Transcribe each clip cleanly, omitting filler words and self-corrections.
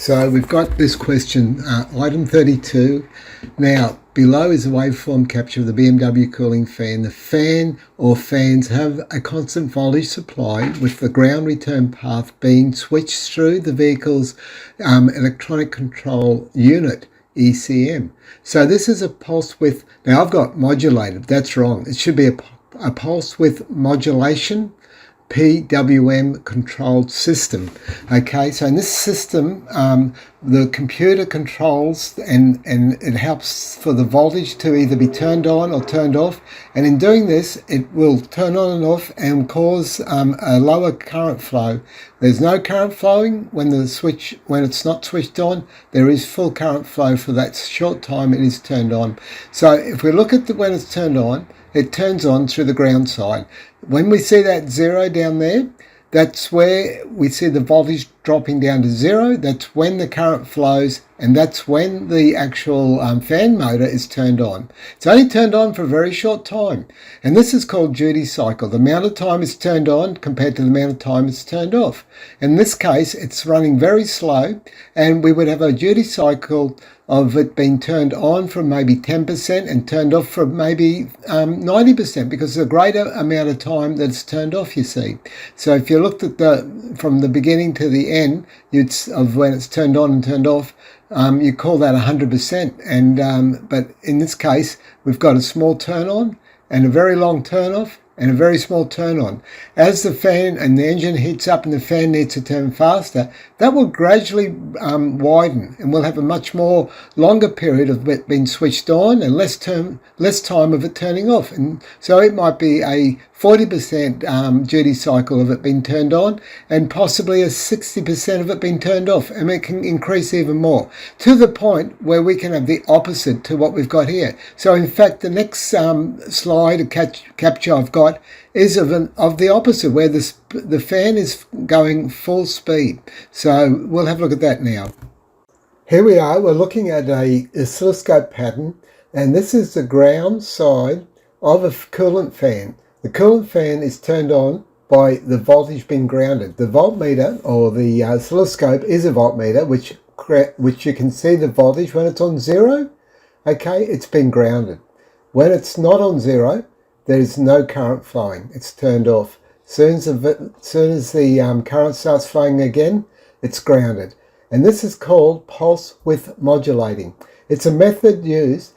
So we've got this question, item 32. Now, below is a waveform capture of the BMW cooling fan. The fan or fans have a constant voltage supply with the ground return path being switched through the vehicle's electronic control unit, ECM. So this is a pulse width. Now I've got modulated. That's wrong. It should be a pulse width modulation PWM controlled system. Okay, so in this system, the computer controls and it helps for the voltage to either be turned on or turned off. And in doing this, it will turn on and off and cause a lower current flow. There's no current flowing when it's not switched on. There is full current flow for that short time it is turned on. So if we look at when it's turned on, it turns on through the ground side. When we see that zero down there, that's where we see the voltage dropping down to zero. That's when the current flows, and that's when the actual fan motor is turned on. It's only turned on for a very short time, and this is called duty cycle. The amount of time it's turned on compared to the amount of time it's turned off. In this case, it's running very slow, and we would have a duty cycle of it being turned on for maybe 10% and turned off for maybe 90%, because it's a greater amount of time that it's turned off, you see. So if you looked at from the beginning to the end of when it's turned on and turned off, you call that 100%. And but in this case, we've got a small turn on and a very long turn off and a very small turn on. As the fan and the engine heats up and the fan needs to turn faster, that will gradually widen, and we'll have a much more longer period of it being switched on and less time of it turning off. And so it might be a 40% duty cycle of it being turned on and possibly a 60% of it being turned off, and it can increase even more to the point where we can have the opposite to what we've got here. So in fact, the next slide capture I've got is of the opposite, where the fan is going full speed. So we'll have a look at that now. Here we are, we're looking at a oscilloscope pattern, and this is the ground side of a coolant fan. The coolant fan is turned on by the voltage being grounded. The voltmeter, or the oscilloscope, is a voltmeter, which you can see the voltage when it's on zero. Okay, it's been grounded. When it's not on zero, there is no current flowing. It's turned off. As soon as the current starts flowing again, it's grounded. And this is called pulse width modulating. It's a method used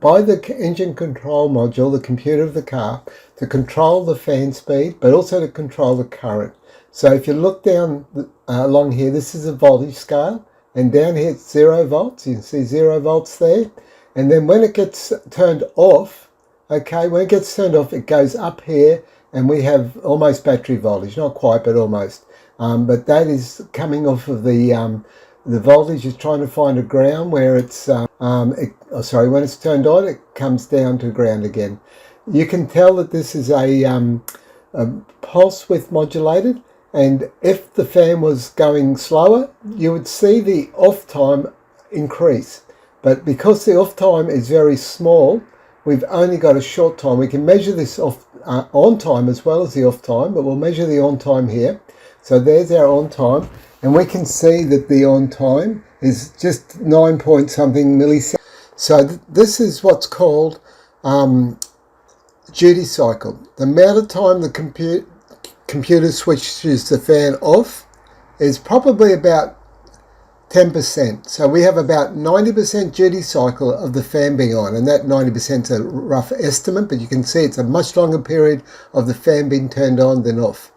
by the engine control module, the computer of the car, to control the fan speed, but also to control the current. So if you look down along here, this is a voltage scale, and down here it's 0 volts. You can see 0 volts there. And then when it gets turned off, okay, when it gets turned off, it goes up here, and we have almost battery voltage. Not quite, but almost. But that is coming off of the voltage is trying to find a ground where it's, when it's turned on, it comes down to ground again. You can tell that this is a pulse width modulated, and if the fan was going slower, you would see the off time increase. But because the off time is very small, we've only got a short time. We can measure this on time as well as the off time, but we'll measure the on time here. So there's our on time, and we can see that the on time is just 9 point something milliseconds. So this is what's called duty cycle. The amount of time the computer switches the fan off is probably about 10%. So we have about 90% duty cycle of the fan being on, and that 90% is a rough estimate, but you can see it's a much longer period of the fan being turned on than off.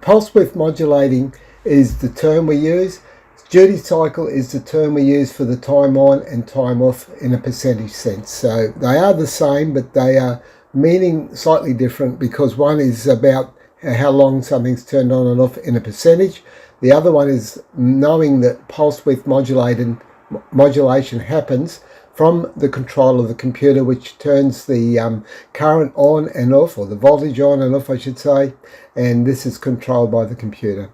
Pulse width modulating is the term we use. Duty cycle is the term we use for the time on and time off in a percentage sense. So they are the same, but they are meaning slightly different, because one is about how long something's turned on and off in a percentage. The other one is knowing that pulse width modulation happens from the control of the computer, which turns the current on and off, or the voltage on and off, I should say, and this is controlled by the computer.